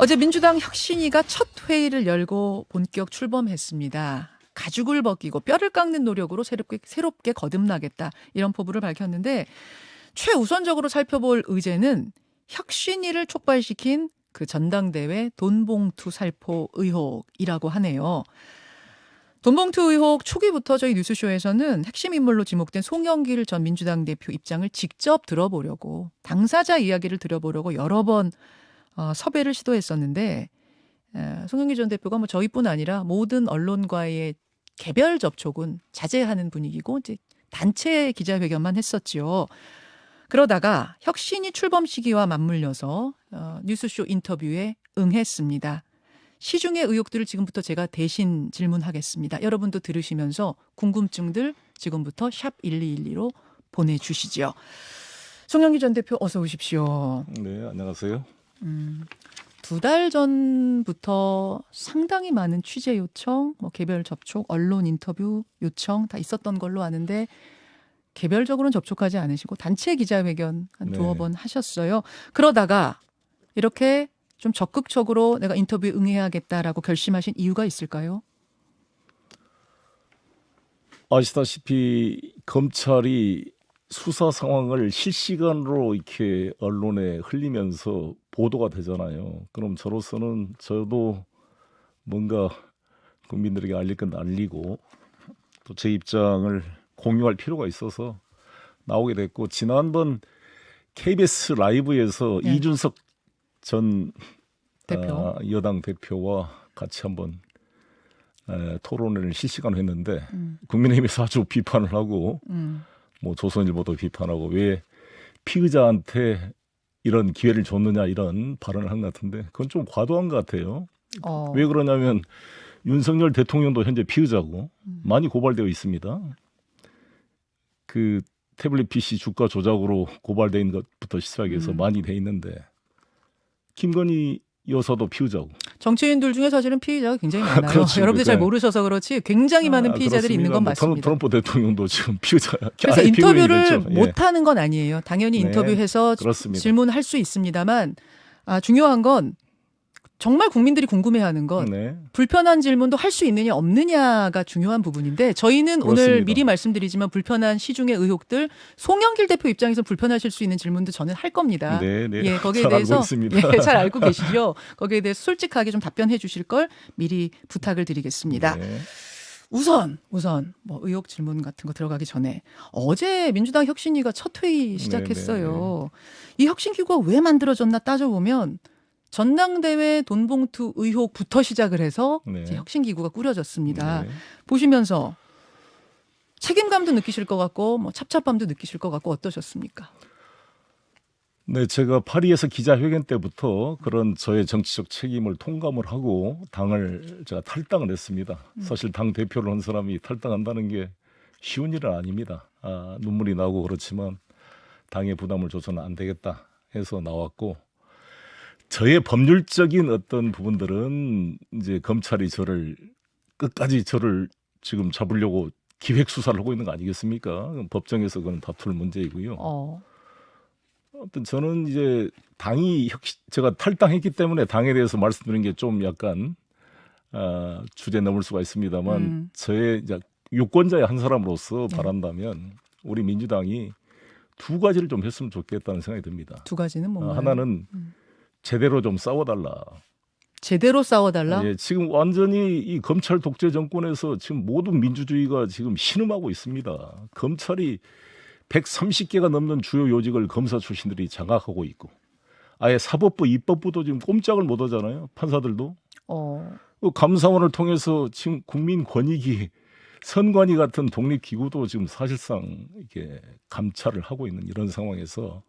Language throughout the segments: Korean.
어제 민주당 혁신위가 첫 회의를 열고 본격 출범했습니다. 가죽을 벗기고 뼈를 깎는 노력으로 새롭게 거듭나겠다 이런 포부를 밝혔는데 최우선적으로 살펴볼 의제는 혁신위를 촉발시킨 그 전당대회 돈봉투 살포 의혹이라고 하네요. 돈봉투 의혹 초기부터 저희 뉴스쇼에서는 핵심 인물로 지목된 송영길 전 민주당 대표 입장을 직접 들어보려고 당사자 이야기를 들어보려고 여러 번 섭외를 시도했었는데 송영길 전 대표가 뭐 저희뿐 아니라 모든 언론과의 개별 접촉은 자제하는 분위기고 이제 단체 기자회견만 했었지요. 그러다가 혁신이 출범 시기와 맞물려서 뉴스쇼 인터뷰에 응했습니다. 시중의 의혹들을 지금부터 제가 대신 질문하겠습니다. 여러분도 들으시면서 궁금증들 지금부터 샵 1212로 보내주시죠. 송영길 전 대표 어서 오십시오. 네, 안녕하세요. 2달 전부터 상당히 많은 취재 요청, 개별 접촉, 언론 인터뷰 요청 다 있었던 걸로 아는데 개별적으로는 접촉하지 않으시고 단체 기자회견 한 두어 번 하셨어요. 그러다가 이렇게 좀 적극적으로 내가 인터뷰에 응해야겠다라고 결심하신 이유가 있을까요? 아시다시피 검찰이 수사 상황을 실시간으로 이렇게 언론에 흘리면서 보도가 되잖아요. 그럼 저로서는 저도 뭔가 국민들에게 알릴 건 알리고 또 제 입장을 공유할 필요가 있어서 나오게 됐고, 지난번 KBS 라이브에서 네. 이준석 전 대표. 여당 대표와 같이 한번 토론회를 실시간으로 했는데 국민의힘에서 아주 비판을 하고 뭐 조선일보도 비판하고 왜 피의자한테 이런 기회를 줬느냐 이런 발언을 한 것 같은데 그건 좀 과도한 것 같아요. 왜 그러냐면 윤석열 대통령도 현재 피의자고 많이 고발되어 있습니다. 그 태블릿 PC 주가 조작으로 고발되어 있는 것부터 시작해서 많이 돼 있는데 김건희 여사도 피의자고. 정치인들 중에 사실은 피의자가 굉장히 많아요. 그렇지, 여러분들 잘 네. 모르셔서 그렇지 굉장히 많은 피의자들이 있는 건 맞습니다. 트럼프 대통령도 지금 피의자야. 그래서 아예 인터뷰를 피고인이 됐죠. 예. 못하는 건 아니에요. 당연히 네, 인터뷰해서 그렇습니다. 질문할 수 있습니다만 중요한 건 정말 국민들이 궁금해하는 건 네. 불편한 질문도 할 수 있느냐 없느냐가 중요한 부분인데 저희는 오늘 그렇습니다. 미리 말씀드리지만 불편한 시중의 의혹들 송영길 대표 입장에서 불편하실 수 있는 질문도 저는 할 겁니다. 네, 네. 예, 거기에 잘 알고 대해서 있습니다. 잘 알고 계시죠. 거기에 대해서 솔직하게 좀 답변해 주실 걸 미리 부탁을 드리겠습니다. 네. 우선 뭐 의혹 질문 같은 거 들어가기 전에 어제 민주당 혁신위가 첫 회의 시작했어요. 이 혁신기구가 왜 만들어졌나 따져보면 전당대회 돈봉투 의혹부터 시작을 해서 이제 혁신기구가 꾸려졌습니다. 네. 보시면서 책임감도 느끼실 것 같고 뭐 찹찹함도 느끼실 것 같고 어떠셨습니까? 네, 제가 파리에서 기자회견 때부터 그런 저의 정치적 책임을 통감을 하고 당을 제가 탈당을 했습니다. 사실 당 대표를 한 사람이 탈당한다는 게 쉬운 일은 아닙니다. 눈물이 나고 그렇지만 당의 부담을 줘서는 안 되겠다 해서 나왔고, 저의 법률적인 어떤 부분들은 이제 검찰이 끝까지 저를 지금 잡으려고 기획 수사를 하고 있는 거 아니겠습니까? 법정에서 그건 다툴 문제이고요. 아무튼 저는 이제 제가 탈당했기 때문에 당에 대해서 말씀드리는 게 좀 약간 주제 넘을 수가 있습니다만 저의 이제 유권자의 한 사람으로서 바란다면 우리 민주당이 두 가지를 좀 했으면 좋겠다는 생각이 듭니다. 두 가지는 뭔가요? 하나는 제대로 좀 싸워달라. 제대로 싸워달라? 예, 지금 완전히 이 검찰 독재 정권에서 지금 모든 민주주의가 지금 신음하고 있습니다. 검찰이 130개가 넘는 주요 요직을 검사 출신들이 장악하고 있고, 아예 사법부, 입법부도 지금 꼼짝을 못 하잖아요. 판사들도. 감사원을 통해서 지금 국민권익위, 선관위 같은 독립기구도 지금 사실상 이렇게 감찰을 하고 있는 이런 상황에서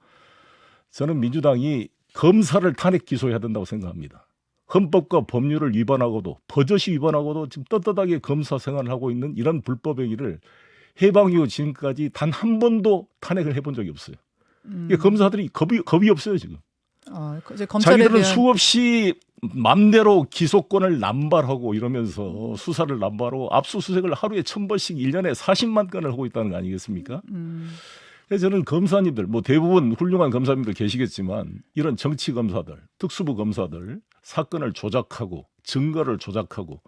저는 민주당이 검사를 탄핵 기소해야 된다고 생각합니다. 헌법과 법률을 위반하고도 버젓이 위반하고도 지금 떳떳하게 검사 생활을 하고 있는 이런 불법 행위를 해방 이후 지금까지 단 한 번도 탄핵을 해본 적이 없어요. 이게 검사들이 겁이 없어요 지금. 이제 검찰에 자기들은 대한... 수없이 맘대로 기소권을 남발하고 이러면서 수사를 남발하고 압수수색을 하루에 1000번씩 1년에 40만 건을 하고 있다는 거 아니겠습니까? 그래서 저는 검사님들, 뭐 대부분 훌륭한 검사님들 계시겠지만 이런 정치 검사들, 특수부 검사들, 사건을 조작하고 증거를 조작하고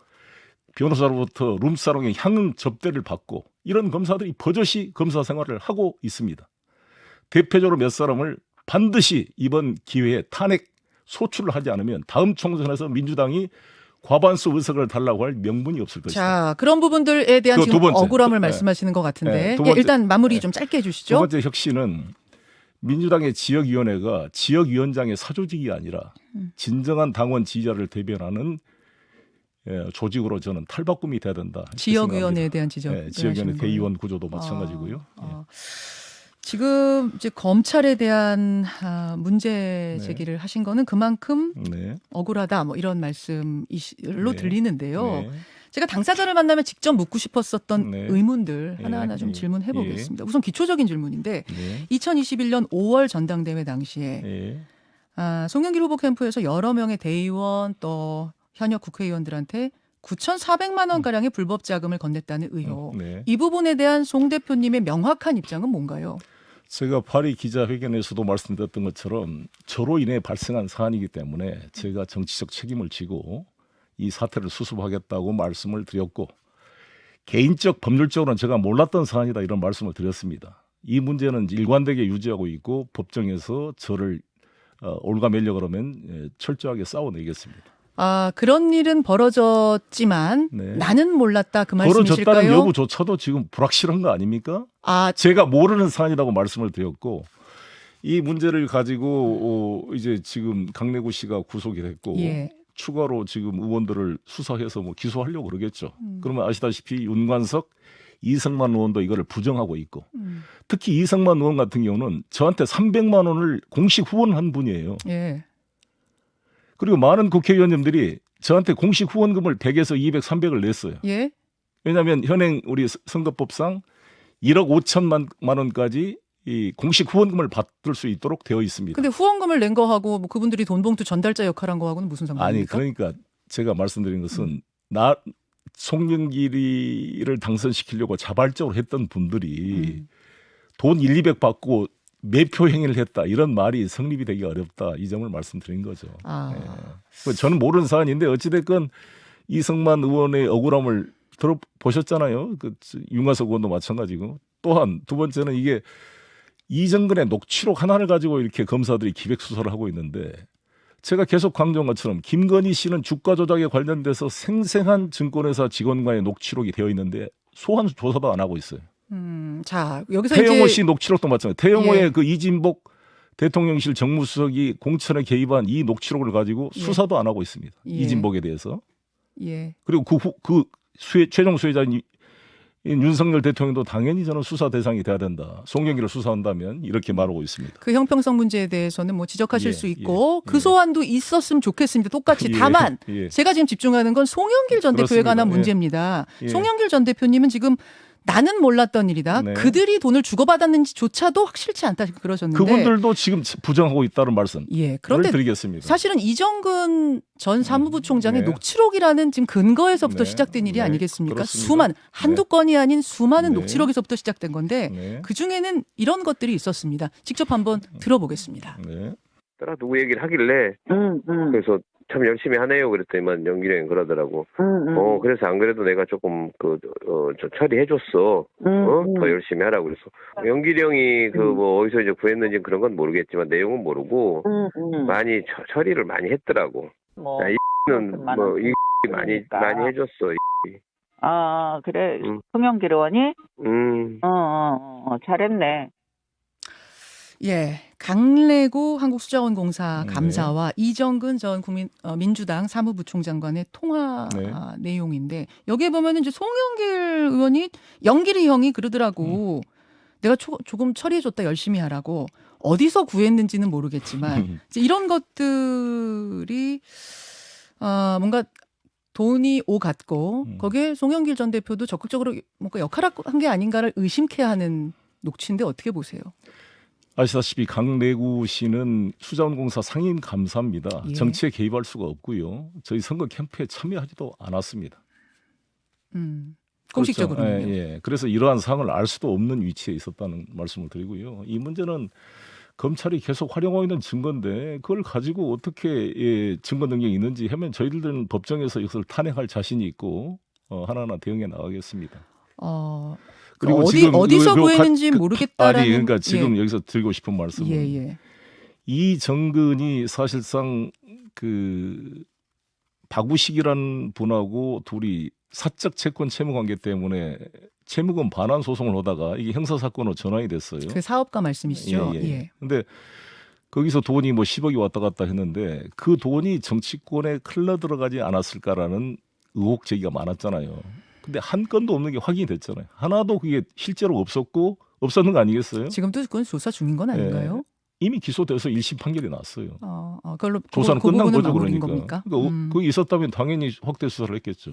변호사로부터 룸사롱의 향응 접대를 받고 이런 검사들이 버젓이 검사 생활을 하고 있습니다. 대표적으로 몇 사람을 반드시 이번 기회에 탄핵 소출을 하지 않으면 다음 총선에서 민주당이 과반수 의석을 달라고 할 명분이 없을 것이다. 자, 그런 부분들에 대한 그 지금 두 번째. 억울함을 말씀하시는 것 같은데 두 번째. 일단 마무리 좀 짧게 해주시죠. 두 번째 혁신은 민주당의 지역위원회가 지역위원장의 사조직이 아니라 진정한 당원 지지자를 대변하는 조직으로 저는 탈바꿈이 돼야 된다. 지역위원회에 대한 지적. 지역위원회 대의원 구조도 마찬가지고요. 지금 이제 검찰에 대한 문제 제기를 하신 거는 그만큼 억울하다 뭐 이런 말씀으로 들리는데요. 네. 제가 당사자를 만나면 직접 묻고 싶었었던 네. 의문들 하나하나 좀 질문해 보겠습니다. 우선 기초적인 질문인데 2021년 5월 전당대회 당시에 송영길 후보 캠프에서 여러 명의 대의원 또 현역 국회의원들한테 9,400만 원 가량의 불법 자금을 건넸다는 의혹. 이 부분에 대한 송 대표님의 명확한 입장은 뭔가요? 제가 파리 기자회견에서도 말씀드렸던 것처럼 저로 인해 발생한 사안이기 때문에 제가 정치적 책임을 지고 이 사태를 수습하겠다고 말씀을 드렸고 개인적 법률적으로는 제가 몰랐던 사안이다 이런 말씀을 드렸습니다. 이 문제는 일관되게 유지하고 있고 법정에서 저를 올가매려 그러면 철저하게 싸워내겠습니다. 그런 일은 벌어졌지만 나는 몰랐다 그 말씀이실까요? 벌어졌다는 여부조차도 지금 불확실한 거 아닙니까? 제가 모르는 사안이라고 말씀을 드렸고 이 문제를 가지고 이제 지금 강내구 씨가 구속이 됐고 추가로 지금 의원들을 수사해서 뭐 기소하려고 그러겠죠. 그러면 아시다시피 윤관석, 이성만 의원도 이거를 부정하고 있고 특히 이성만 의원 같은 경우는 저한테 300만 원을 공식 후원한 분이에요. 그리고 많은 국회의원님들이 저한테 공식 후원금을 100에서 200, 300을 냈어요. 왜냐하면 현행 우리 선거법상 1억 5천만 원까지 이 공식 후원금을 받을 수 있도록 되어 있습니다. 근데 후원금을 낸 거하고 뭐 그분들이 돈봉투 전달자 역할한 거하고는 무슨 상관입니까? 아니 그러니까 제가 말씀드린 것은 송영길이를 당선시키려고 자발적으로 했던 분들이 돈 1, 200 받고 매표 행위를 했다 이런 말이 성립이 되기 어렵다 이 점을 말씀드린 거죠. 저는 모르는 사안인데 어찌됐건 이성만 의원의 억울함을 들어보셨잖아요. 그 윤관석 의원도 마찬가지고 또한 두 번째는 이게 이정근의 녹취록 하나를 가지고 이렇게 검사들이 기백 수사를 하고 있는데 제가 계속 강조한 것처럼 김건희 씨는 주가 조작에 관련돼서 생생한 증권회사 직원과의 녹취록이 되어 있는데 소환 조사도 안 하고 있어요. 자, 여기서 태영호 이제 씨 녹취록도 마찬가지. 태영호의 그 이진복 대통령실 정무수석이 공천에 개입한 이 녹취록을 가지고 수사도 안 하고 있습니다. 이진복에 대해서. 그리고 최종 수혜자인 윤석열 대통령도 당연히 저는 수사 대상이 돼야 된다. 송영길을 수사한다면 이렇게 말하고 있습니다. 그 형평성 문제에 대해서는 뭐 지적하실 수 있고 그 소환도 있었으면 좋겠습니다. 똑같이. 다만 제가 지금 집중하는 건 송영길 전 대표에 관한 문제입니다. 송영길 전 대표님은 지금 나는 몰랐던 일이다. 그들이 돈을 주고받았는지조차도 확실치 않다 그러셨는데 그분들도 지금 부정하고 있다는 말씀. 그런데 드리겠습니다. 사실은 이정근 전 사무부 총장의 녹취록이라는 지금 근거에서부터 시작된 일이 아니겠습니까? 그렇습니다. 한두 건이 아닌 수많은 녹취록에서부터 시작된 건데 그중에는 이런 것들이 있었습니다. 직접 한번 들어보겠습니다. 따라 누구 얘기를 하길래 그래서 참 열심히 하네요 그랬더니만 연길이 형이 그러더라고. 그래서 안 그래도 내가 조금 저 처리해줬어. 더 열심히 하라고 그래서 연길이 형이 뭐 어디서 이제 구했는지 그런 건 모르겠지만 내용은 모르고 많이 처리를 많이 했더라고. 이는 뭐 이 많이 해줬어. 그래. 송영길 의원이 잘했네. 강래구 한국수자원공사 감사와 이정근 전 민주당 사무부총장 간의 통화 내용인데 여기에 보면 이제 송영길 의원이 연길이 형이 그러더라고. 내가 조금 처리해줬다 열심히 하라고. 어디서 구했는지는 모르겠지만 이제 이런 것들이 뭔가 돈이 오갔고 거기에 송영길 전 대표도 적극적으로 뭔가 역할을 한 게 아닌가를 의심케 하는 녹취인데 어떻게 보세요? 아시다시피 강내구 씨는 수자원공사 상임 감사입니다. 정치에 개입할 수가 없고요. 저희 선거 캠프에 참여하지도 않았습니다. 공식적으로는요. 그래서 이러한 사항을 알 수도 없는 위치에 있었다는 말씀을 드리고요. 이 문제는 검찰이 계속 활용하고 있는 증거인데 그걸 가지고 어떻게 증거 능력이 있는지 하면 저희들은 법정에서 이것을 탄핵할 자신이 있고 하나하나 대응해 나가겠습니다. 그리고 지금 어디서 요 구했는지 모르겠다라는. 아니 그러니까 지금 예. 여기서 드리고 싶은 말씀은 예. 이정근이 사실상 그 박우식이라는 분하고 둘이 사적 채권 채무 관계 때문에 채무금 반환 소송을 하다가 이게 형사 사건으로 전환이 됐어요. 그 사업가 말씀이시죠? 예. 근데 거기서 돈이 뭐 10억이 왔다 갔다 했는데 그 돈이 정치권에 흘러 들어가지 않았을까라는 의혹 제기가 많았잖아요. 근데 한 건도 없는 게 확인이 됐잖아요. 하나도 그게 실제로 없었는 거 아니겠어요? 지금도 그건 조사 중인 건 아닌가요? 이미 기소돼서 1심 판결이 났어요. 그걸로 조사는 그 끝난 부분은 거죠, 마무리인 그러니까. 겁니까? 그게 있었다면 당연히 확대 수사를 했겠죠.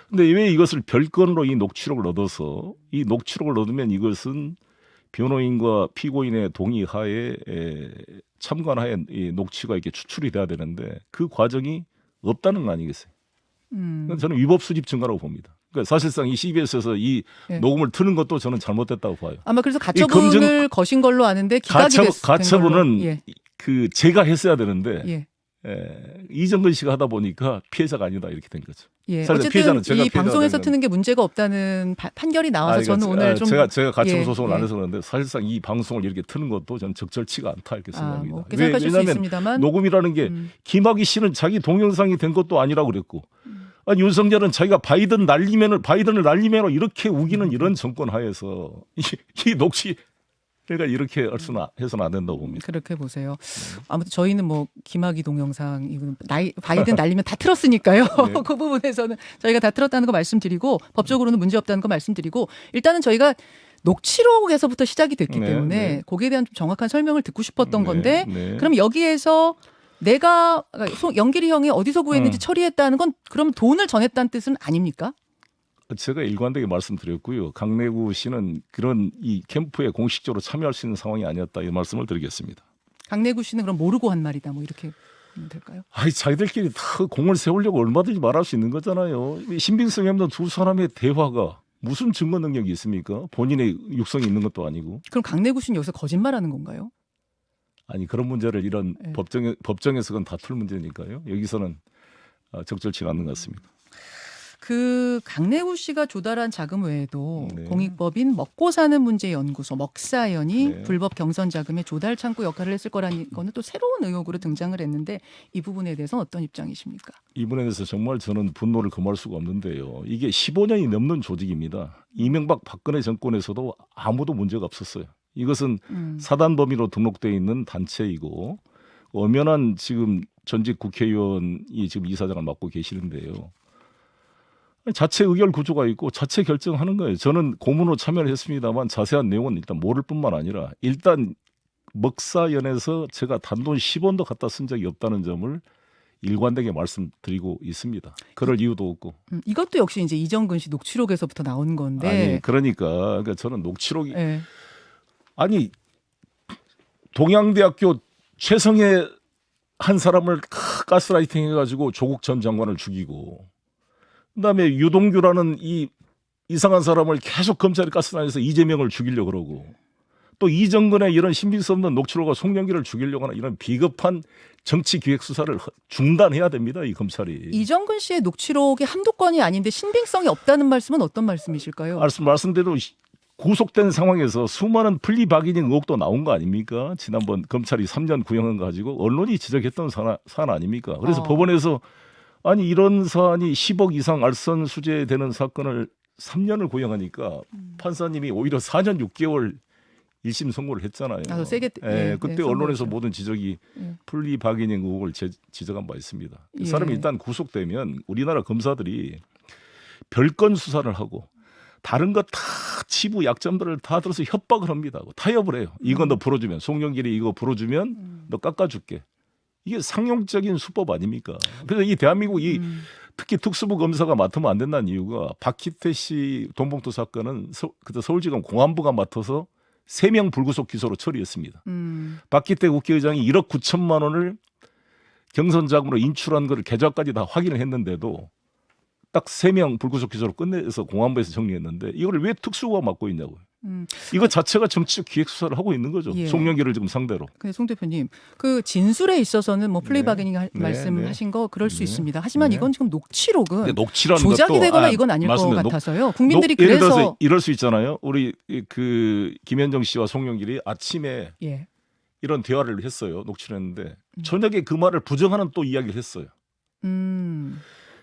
근데 왜 이것을 별건으로 이 녹취록을 얻어서 이 녹취록을 얻으면 이것은 변호인과 피고인의 동의하에 참관하에 이 녹취가 이렇게 추출이 돼야 되는데 그 과정이 없다는 거 아니겠어요? 그건 저는 위법 수집 증거라고 봅니다. 그러니까 사실상 이 CBS에서 이 네. 녹음을 트는 것도 저는 잘못됐다고 봐요. 아마 그래서 가처분을 거신 걸로 아는데 기각이 가처분은 예. 그 제가 했어야 되는데 예. 이정근 씨가 하다 보니까 피해자가 아니다 이렇게 된 거죠. 예. 사실 어쨌든 피해자는 제가 이 방송에서 된 트는 게 문제가 없다는 판결이 나와서 저는 오늘 좀 제가 가처분 예, 소송을 예. 안 해서 그런데 사실상 이 방송을 이렇게 트는 것도 저는 적절치가 않다 이렇게 생각합니다. 뭐 그렇게 생각하실 수 왜냐하면 있습니다만 녹음이라는 게 김학의 씨는 자기 동영상이 된 것도 아니라고 그랬고 아니 윤석열은 자기가 바이든을 날리면으로 이렇게 우기는 이런 정권 하에서 이 녹취 그러니까 이렇게 해서는 안 된다고 봅니다. 그렇게 보세요. 아무튼 저희는 뭐 김학의 동영상 이건 바이든 날리면 다 틀었으니까요. 네. 그 부분에서는 저희가 다 틀었다는 거 말씀드리고 법적으로는 문제 없다는 거 말씀드리고 일단은 저희가 녹취록에서부터 시작이 됐기 네, 때문에 네. 거기에 대한 좀 정확한 설명을 듣고 싶었던 네, 건데 네. 그럼 여기에서 내가 영길이 형이 어디서 구했는지 처리했다는 건 그럼 돈을 전했다는 뜻은 아닙니까? 제가 일관되게 말씀드렸고요. 강내구 씨는 그런 이 캠프에 공식적으로 참여할 수 있는 상황이 아니었다 이 말씀을 드리겠습니다. 강내구 씨는 그럼 모르고 한 말이다 뭐 이렇게 보면 될까요? 아이 자기들끼리 다 공을 세우려고 얼마든지 말할 수 있는 거잖아요. 신빙성이 없는 두 사람의 대화가 무슨 증거 능력이 있습니까? 본인의 육성이 있는 것도 아니고. 그럼 강내구 씨는 여기서 거짓말하는 건가요? 아니 그런 문제를 이런 네. 법정에서 그건 다툴 문제니까요. 여기서는 적절치 않는 것 같습니다. 그 강내구 씨가 조달한 자금 외에도 네. 공익법인 먹고 사는 문제 연구소 먹사연이 네. 불법 경선 자금의 조달 창구 역할을 했을 거라는 거는 또 새로운 의혹으로 등장을 했는데 이 부분에 대해서는 어떤 입장이십니까? 이분에 대해서 정말 저는 분노를 금할 수가 없는데요. 이게 15년이 넘는 조직입니다. 이명박 박근혜 정권에서도 아무도 문제가 없었어요. 이것은 사단 범위로 등록되어 있는 단체이고 엄연한 지금 전직 국회의원이 지금 이사장을 맡고 계시는데요. 자체 의결 구조가 있고 자체 결정하는 거예요. 저는 고문으로 참여를 했습니다만 자세한 내용은 일단 모를 뿐만 아니라 일단 먹사연에서 제가 단돈 10원도 갖다 쓴 적이 없다는 점을 일관되게 말씀드리고 있습니다. 그럴 이유도 없고. 이것도 역시 이제 이정근 씨 녹취록에서부터 나온 건데. 아니 그러니까 저는 녹취록이 네. 아니 동양대학교 최성애 한 사람을 가스라이팅 해가지고 조국 전 장관을 죽이고 그다음에 유동규라는 이 이상한 사람을 계속 검찰이 가스라이팅해서 이재명을 죽이려고 그러고 또 이정근의 이런 신빙성 없는 녹취록과 송영길을 죽이려고 하는 이런 비겁한 정치 기획 수사를 중단해야 됩니다. 이 검찰이. 이정근 씨의 녹취록이 한두 건이 아닌데 신빙성이 없다는 말씀은 어떤 말씀이실까요? 말씀대로 구속된 상황에서 수많은 플리바기닝 의혹도 나온 거 아닙니까? 지난번 검찰이 3년 구형한 거 가지고 언론이 지적했던 사안 아닙니까? 그래서 법원에서 아니 이런 사안이 10억 이상 알선 수재되는 사건을 3년을 구형하니까 판사님이 오히려 4년 6개월 1심 선고를 했잖아요. 세게, 그때 언론에서 선고했죠. 모든 지적이 플리바기닝 의혹을 지적한 바 있습니다. 이 사람이 일단 구속되면 우리나라 검사들이 별건 수사를 하고 다른 거 다 치부 약점들을 다 들어서 협박을 합니다. 타협을 해요. 이거 너 풀어주면 송영길이 이거 풀어주면 너 깎아줄게. 이게 상용적인 수법 아닙니까? 그래서 이 대한민국 특히 특수부 검사가 맡으면 안 된다는 이유가 박희태 씨 돈봉투 사건은 그때 서울지검 공안부가 맡아서 3명 불구속 기소로 처리했습니다. 박희태 국회의장이 1억 9천만 원을 경선 자금으로 인출한 것을 계좌까지 다 확인을 했는데도 딱 3명 불구속 기소로 끝내서 공안부에서 정리했는데 이걸 왜 특수부가 맡고 있냐고요. 이거 자체가 정치적 기획 수사를 하고 있는 거죠. 예. 송영길을 지금 상대로. 근데 송 대표님, 그 진술에 있어서는 뭐 플레이 네. 바게닝 네. 말씀하신 거 그럴 수 네. 있습니다. 하지만 네. 이건 지금 녹취록은 근데 녹취라는 조작이 것도 되거나 이건 아닐 맞습니다. 것 같아서요. 국민들이 예를 그래서 들어서 이럴 수 있잖아요. 우리 그 김현정 씨와 송영길이 아침에 예. 이런 대화를 했어요. 녹취를 했는데 저녁에 그 말을 부정하는 또 이야기를 했어요.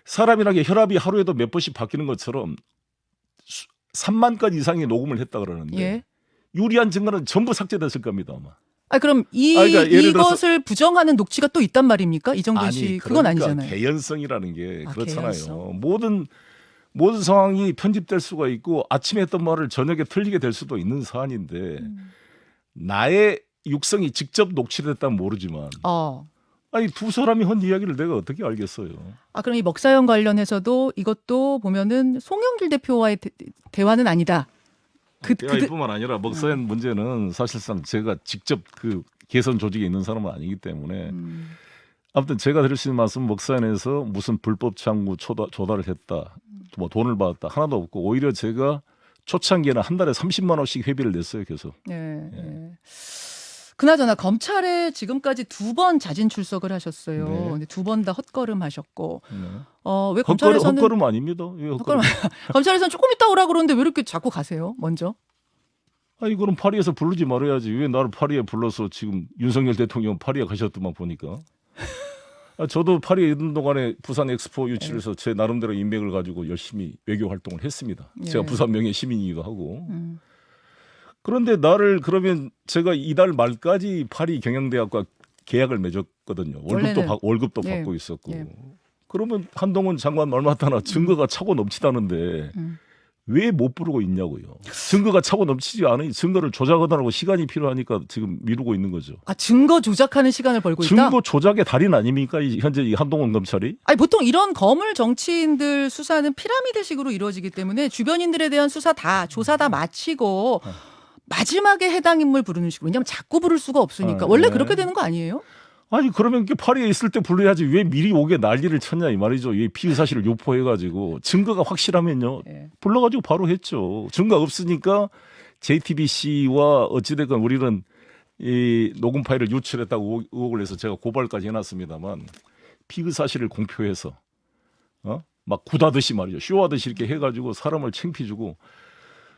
사람이라는 게 혈압이 하루에도 몇 번씩 바뀌는 것처럼 3만 건 이상의 녹음을 했다 그러는데 예. 유리한 증거는 전부 삭제됐을 겁니다. 아마. 아 그럼 그러니까 예를 들어서- 이것을 부정하는 녹취가 또 있단 말입니까? 이정근 씨 그건 그러니까 아니잖아요. 개연성이라는 게 아, 그렇잖아요. 개연성. 모든 상황이 편집될 수가 있고 아침에 했던 말을 저녁에 틀리게 될 수도 있는 사안인데 나의 육성이 직접 녹취됐다면 모르지만 아니 두 사람이 한 이야기를 내가 어떻게 알겠어요. 아 그럼 이 먹사연 관련해서도 이것도 보면은 송영길 대표와의 대화는 아니다. 대화뿐만 아니라 먹사연 문제는 사실상 제가 직접 그 개선 조직에 있는 사람은 아니기 때문에 아무튼 제가 드릴 수 있는 말씀은 먹사연에서 무슨 불법 창구 조달을 했다, 뭐 돈을 받았다 하나도 없고 오히려 제가 초창기에는 한 달에 30만 원씩 회비를 냈어요 계속. 네. 그나저나 검찰에 지금까지 2번 자진 출석을 하셨어요. 네. 근데 2번 다 헛걸음하셨고 네. 왜 검찰에서는 헛걸음 아닙니다. 왜 헛걸음? 검찰에서는 조금 있다 오라 그러는데 왜 이렇게 자꾸 가세요? 먼저. 아니 그럼 파리에서 부르지 말아야지. 왜 나를 파리에 불러서 지금 윤석열 대통령 파리에 가셨더만 보니까. 저도 파리에 있는 동안에 부산 엑스포 유치해서 제 나름대로 인맥을 가지고 열심히 외교 활동을 했습니다. 제가 예. 부산 명예 시민이기도 하고. 그런데 나를 그러면 제가 이달 말까지 파리 경영대학과 계약을 맺었거든요. 월급도 예. 받고 있었고. 예. 그러면 한동훈 장관 말 맞다나 증거가 차고 넘치다는데 왜 못 부르고 있냐고요. 증거가 차고 넘치지 않으니 증거를 조작하느라고 시간이 필요하니까 지금 미루고 있는 거죠. 아 증거 조작하는 시간을 벌고 있다. 증거 조작의 달인 아닙니까? 현재 이 한동훈 검찰이? 아니 보통 이런 거물 정치인들 수사는 피라미드식으로 이루어지기 때문에 주변인들에 대한 수사 다 조사 다 마치고 마지막에 해당 인물 부르는 식으로. 왜냐하면 자꾸 부를 수가 없으니까. 원래 네. 그렇게 되는 거 아니에요? 아니 그러면 파리에 있을 때 불러야지 왜 미리 오게 난리를 쳤냐 이 말이죠. 이 피의 사실을 유포해가지고 증거가 확실하면요 네. 불러가지고 바로 했죠. 증거 없으니까 JTBC와 어찌됐건 우리는 이 녹음 파일을 유출했다고 의혹을 내서 제가 고발까지 해놨습니다만 피의 사실을 공표해서 막 굿하듯이 말이죠. 쇼하듯이 이렇게 해가지고 사람을 창피주고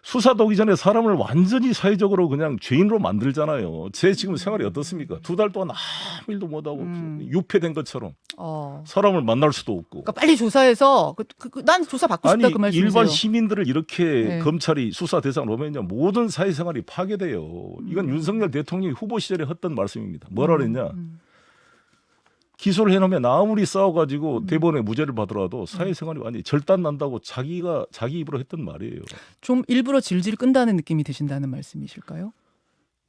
수사도 오기 전에 사람을 완전히 사회적으로 그냥 죄인으로 만들잖아요. 제 지금 생활이 어떻습니까? 2달 동안 아무 일도 못하고 유폐된 것처럼 사람을 만날 수도 없고. 그러니까 빨리 조사해서 난 조사 받고 싶다 아니 그 말씀이세요. 일반 시민들을 이렇게 네. 검찰이 수사 대상으로 하면요 모든 사회생활이 파괴돼요. 이건 윤석열 대통령이 후보 시절에 했던 말씀입니다. 뭐라 그랬냐. 기소를 해놓으면 아무리 싸워가지고 대법원에 무죄를 받더라도 사회생활이 완전히 절단난다고 자기 입으로 했던 말이에요. 좀 일부러 질질 끈다는 느낌이 드신다는 말씀이실까요?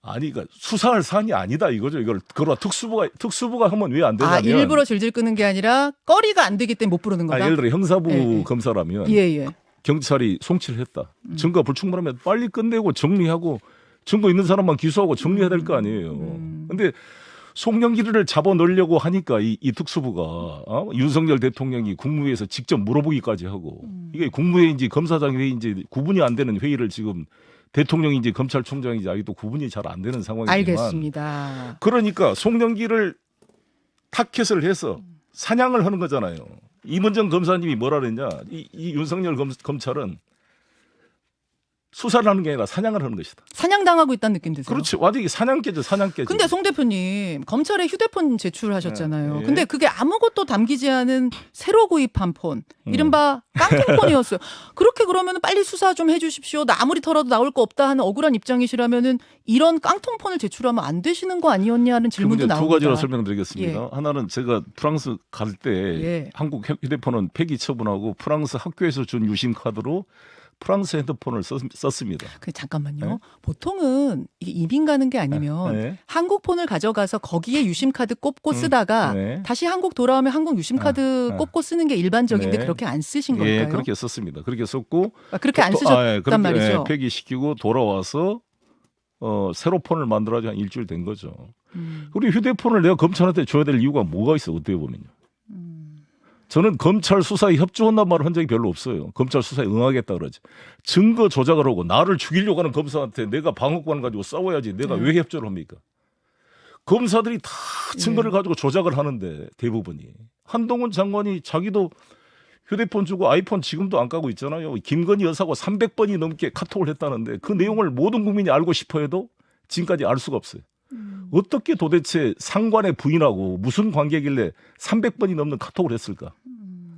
아니, 그러니까 수사할 사안이 아니다 이거죠. 이걸 그러나 특수부가 하면 왜 안 되냐면 일부러 질질 끄는 게 아니라 거리가 안 되기 때문에 못 부르는 거다. 예를 들어 형사부 예. 검사라면 예. 경찰이 송치를 했다. 증거 불충분하면 빨리 끝내고 정리하고 증거 있는 사람만 기소하고 정리해야 될 거 아니에요. 근데 송영길을 잡아넣으려고 하니까 이 특수부가 윤석열 대통령이 국무회의에서 직접 물어보기까지 하고 이게 국무회의인지 검사장 회의인지 구분이 안 되는 회의를 지금 대통령인지 검찰총장인지 아직도 구분이 잘 안 되는 상황이지만 알겠습니다. 그러니까 송영길을 타켓을 해서 사냥을 하는 거잖아요. 이문정 검사님이 뭐라 그랬냐. 이 윤석열 검찰은 수사를 하는 게 아니라 사냥을 하는 것이다. 사냥당하고 있다는 느낌 드세요? 그렇지. 완전히 사냥개죠. 사냥개죠. 근데 송 대표님 검찰에 휴대폰 제출하셨잖아요. 네. 근데 그게 아무것도 담기지 않은 새로 구입한 폰, 이른바 깡통폰이었어요. 그렇게 그러면 빨리 수사 좀 해주십시오. 나 아무리 털어도 나올 거 없다 하는 억울한 입장이시라면은 이런 깡통폰을 제출하면 안 되시는 거 아니었냐는 질문도 두 나옵니다. 가지로 설명드리겠습니다. 예. 하나는 제가 프랑스 갈 때 예. 한국 휴대폰은 폐기 처분하고 프랑스 학교에서 준 유심 카드로 프랑스 핸드폰을 썼습니다. 잠깐만요. 네? 보통은 이게 이민 가는 게 아니면 네. 한국 폰을 가져가서 거기에 유심 카드 꼽고 쓰다가 네. 다시 한국 돌아오면 한국 유심 카드 꼽고 쓰는 게 일반적인데 네. 그렇게 안 쓰신 예, 걸까요? 그렇게 썼습니다. 그렇게 썼고 그렇게 안 쓰셨단 그렇게, 말이죠. 폐기시키고 돌아와서 새로 폰을 만들어가지고 한 일주일 된 거죠. 우리 휴대폰을 내가 검찰한테 줘야 될 이유가 뭐가 있어? 어떻게 보면요. 저는 검찰 수사에 협조한다는 말을 한 적이 별로 없어요. 검찰 수사에 응하겠다 그러지. 증거 조작을 하고 나를 죽이려고 하는 검사한테 내가 방어권 가지고 싸워야지 내가 왜 협조를 합니까? 검사들이 다 증거를 가지고 조작을 하는데 대부분이. 한동훈 장관이 자기도 휴대폰 주고 아이폰 지금도 안 까고 있잖아요. 김건희 여사하고 300번이 넘게 카톡을 했다는데 그 내용을 모든 국민이 알고 싶어 해도 지금까지 알 수가 없어요. 어떻게 도대체 상관의 부인하고 무슨 관계길래 300번이 넘는 카톡을 했을까?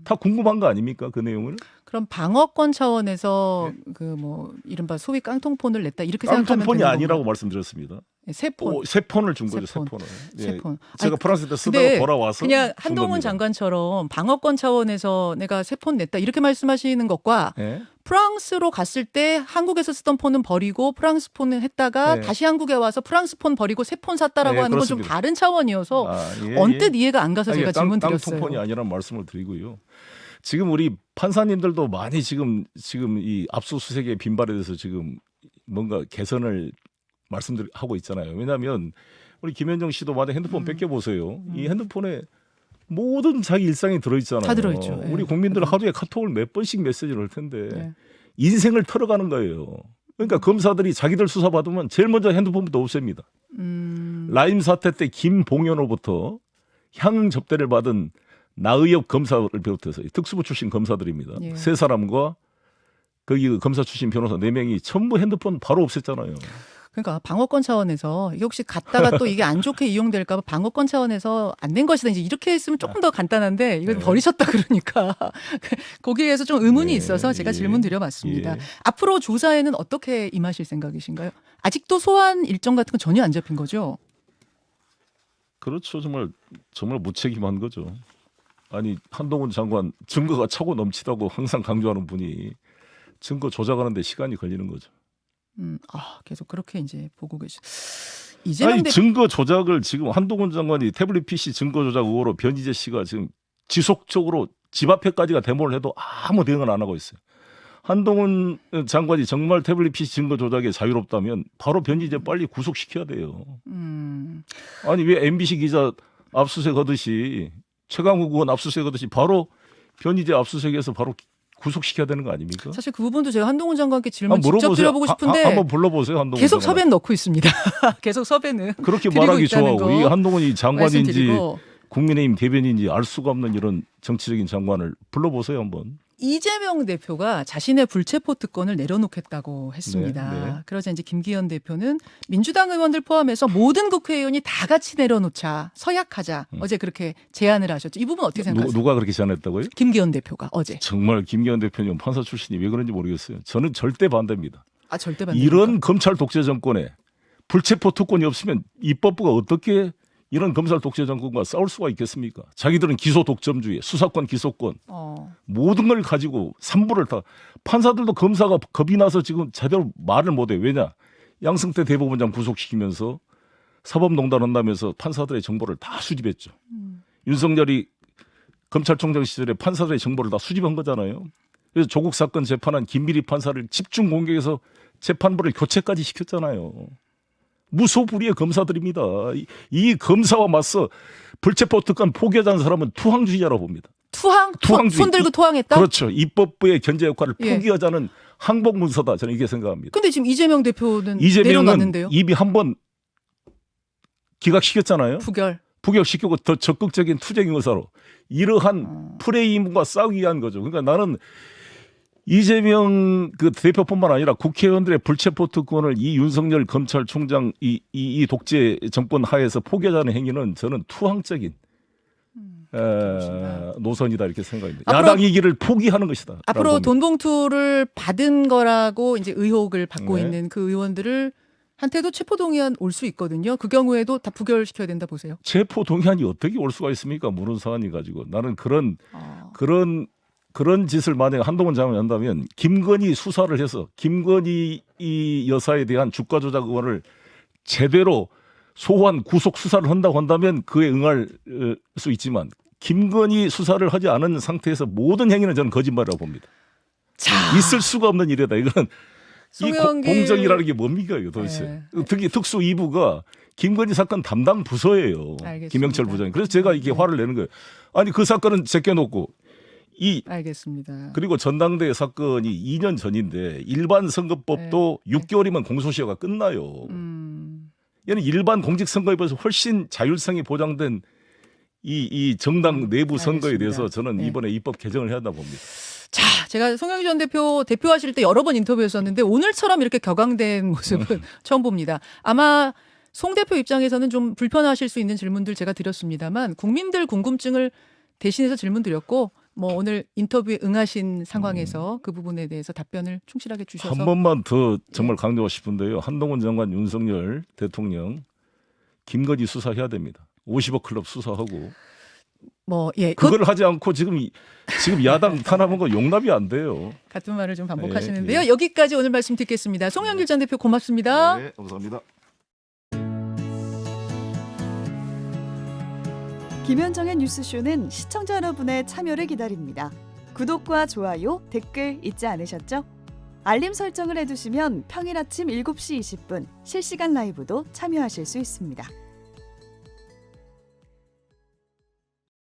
다 궁금한 거 아닙니까? 그 내용을? 그럼 방어권 차원에서 그 뭐 이른바 소위 깡통폰을 냈다 이렇게 생각하면 깡통폰이 되는 아니라고 건가요? 말씀드렸습니다. 새 폰. 새 폰을 준 거죠. 새 폰. 폰을. 새 폰. 제가 아니, 프랑스 때 근데 쓰다가 돌아와서 그냥 준 한동훈 겁니다. 장관처럼 방어권 차원에서 내가 새 폰 냈다 이렇게 말씀하시는 것과 예? 프랑스로 갔을 때 한국에서 쓰던 폰은 버리고 프랑스 폰을 했다가 네. 다시 한국에 와서 프랑스 폰 버리고 새 폰 샀다라고 네, 하는 건 좀 그렇습니다. 다른 차원이어서 예, 언뜻 이해가 안 가서 제가 질문 드렸어요. 깡통폰이 아니라는 말씀을 드리고요. 지금 우리 판사님들도 많이 지금 이 압수수색의 빈발에 대해서 지금 뭔가 개선을 하고 있잖아요. 왜냐하면 우리 김현정 씨도 만약 핸드폰 뺏겨보세요. 이 핸드폰에 모든 자기 일상이 들어있잖아요. 다 들어있죠. 예. 우리 국민들 하루에 카톡을 몇 번씩 메시지를 할 텐데 네. 인생을 털어가는 거예요. 그러니까 검사들이 자기들 수사받으면 제일 먼저 핸드폰부터 없앱니다. 라임 사태 때 김봉현으로부터 향 접대를 받은 나의엽 검사를 비롯해서 특수부 출신 검사들입니다. 예. 세 사람과 거기 검사 출신 변호사 4명이 전부 핸드폰 바로 없앴잖아요. 그러니까 방어권 차원에서 이게 혹시 갔다가 또 이게 안 좋게 이용될까 봐 방어권 차원에서 안 낸 것이다. 이제 이렇게 했으면 조금 더 간단한데 이건 네. 버리셨다 그러니까 거기에서 좀 의문이 네, 있어서 제가 예. 질문 드려봤습니다. 예. 앞으로 조사에는 어떻게 임하실 생각이신가요? 아직도 소환 일정 같은 건 전혀 안 잡힌 거죠? 그렇죠. 정말 무책임한 거죠. 아니 한동훈 장관 증거가 차고 넘치다고 항상 강조하는 분이 증거 조작하는데 시간이 걸리는 거죠. 계속 그렇게 이제 보고 계시. 이재명 아니 대표 증거 조작을 지금 한동훈 장관이 태블릿 PC 증거 조작 의혹으로 변희재 씨가 지금 지속적으로 집 앞에까지가 데모를 해도 아무 대응을 안 하고 있어요. 한동훈 장관이 정말 태블릿 PC 증거 조작에 자유롭다면 바로 변희재 빨리 구속시켜야 돼요. 아니 왜 MBC 기자 압수수색 하듯이 최강욱 의원 압수수색 하듯이 바로 변희재 압수수색에서 바로 구속시켜야 되는 거 아닙니까? 사실 그 부분도 제가 한동훈 장관께 질문 한번 직접 물어보세요. 드려보고 싶은데 한번 불러보세요. 한동훈 계속 장관. 섭외는 넣고 있습니다. 계속 섭외는 그렇게 드리고 말하기 있다는 좋아하고 이 거 한동훈이 장관인지 말씀드리고. 국민의힘 대변인인지 알 수가 없는 이런 정치적인 장관을 불러보세요 한번. 이재명 대표가 자신의 불체포 특권을 내려놓겠다고 했습니다. 네, 네. 그러자 이제 김기현 대표는 민주당 의원들 포함해서 모든 국회의원이 다 같이 내려놓자, 서약하자. 어제 그렇게 제안을 하셨죠. 이 부분 어떻게 생각하세요? 누가 그렇게 제안했다고요? 김기현 대표가 어제. 정말 김기현 대표님 판사 출신이 왜 그런지 모르겠어요. 저는 절대 반대입니다. 절대 반대. 이런 검찰 독재 정권에 불체포 특권이 없으면 입법부가 어떻게 이런 검찰 독재 정권과 싸울 수가 있겠습니까? 자기들은 기소 독점주의, 수사권, 기소권 모든 걸 가지고 삼부를 다 판사들도 검사가 겁이 나서 지금 제대로 말을 못해요. 왜냐? 양승태 대법원장 구속시키면서 사법농단 한다면서 판사들의 정보를 다 수집했죠. 윤석열이 검찰총장 시절에 판사들의 정보를 다 수집한 거잖아요. 그래서 조국 사건 재판한 김미리 판사를 집중 공격해서 재판부를 교체까지 시켰잖아요. 무소불위의 검사들입니다. 이 검사와 맞서 불체포 특권 포기하자는 사람은 투항주의자라고 봅니다. 투항주의. 손 들고 투항했다? 그렇죠. 입법부의 견제 역할을 예. 포기하자는 항복 문서다. 저는 이게 생각합니다. 근데 지금 이재명 대표는 이재명은 내려놨는데요. 입이 한번 기각시켰잖아요. 부결시키고 더 적극적인 투쟁 의사로 이러한 프레임과 싸우기 위한 거죠. 그러니까 나는 이재명 그 대표뿐만 아니라 국회의원들의 불체포 특권을 이 윤석열 검찰총장 이 독재 정권 하에서 포기하자는 행위는 저는 투항적인 노선이다 이렇게 생각합니다. 야당의 길을 포기하는 것이다. 앞으로 돈 봉투를 받은 거라고 이제 의혹을 받고 네. 있는 그 의원들을 한테도 체포동의안 올 수 있거든요. 그 경우에도 다 부결시켜야 된다 보세요. 체포 동의안이 어떻게 올 수가 있습니까? 모르는 사안이 가지고 나는 그런 짓을 만약 한동훈 장관이 한다면 김건희 수사를 해서 김건희 이 여사에 대한 주가 조작 의혹을 제대로 소환 구속 수사를 한다고 한다면 그에 응할 수 있지만 김건희 수사를 하지 않은 상태에서 모든 행위는 저는 거짓말이라고 봅니다. 있을 수가 없는 일이다. 이건 이 공정이라는 게 뭡니까 이거 도대체. 네. 특히 특수 2부가 김건희 사건 담당 부서예요. 알겠습니다. 김영철 부장이. 그래서 제가 이렇게 화를 내는 거예요. 아니 그 사건은 제껴놓고 알겠습니다. 그리고 전당대회 사건이 2년 전인데 일반 선거법도 6개월이면 공소시효가 끝나요. 얘는 일반 공직선거에 비해서 훨씬 자율성이 보장된 이 정당 내부 선거에 알겠습니다. 대해서 저는 네. 이번에 입법 개정을 해야 한다 봅니다. 자, 제가 송영길 전 대표 대표하실 때 여러 번 인터뷰했었는데 오늘처럼 이렇게 격앙된 모습은 처음 봅니다. 아마 송 대표 입장에서는 좀 불편하실 수 있는 질문들 제가 드렸습니다만 국민들 궁금증을 대신해서 질문 드렸고 뭐 오늘 인터뷰에 응하신 상황에서 그 부분에 대해서 답변을 충실하게 주셔서 한 번만 더 정말 강조하고 싶은데요. 한동훈 장관, 윤석열 대통령 김건희 수사해야 됩니다. 50억 클럽 수사하고 뭐 예, 그걸 하지 않고 지금 야당 탄압한 거 용납이 안 돼요. 같은 말을 좀 반복하시는데요. 예, 예. 여기까지 오늘 말씀 듣겠습니다. 송영길 전 대표 고맙습니다. 네, 감사합니다. 김현정의 뉴스쇼는 시청자 여러분의 참여를 기다립니다. 구독과 좋아요, 댓글 잊지 않으셨죠? 알림 설정을 해두시면 평일 아침 7시 20분 실시간 라이브도 참여하실 수 있습니다.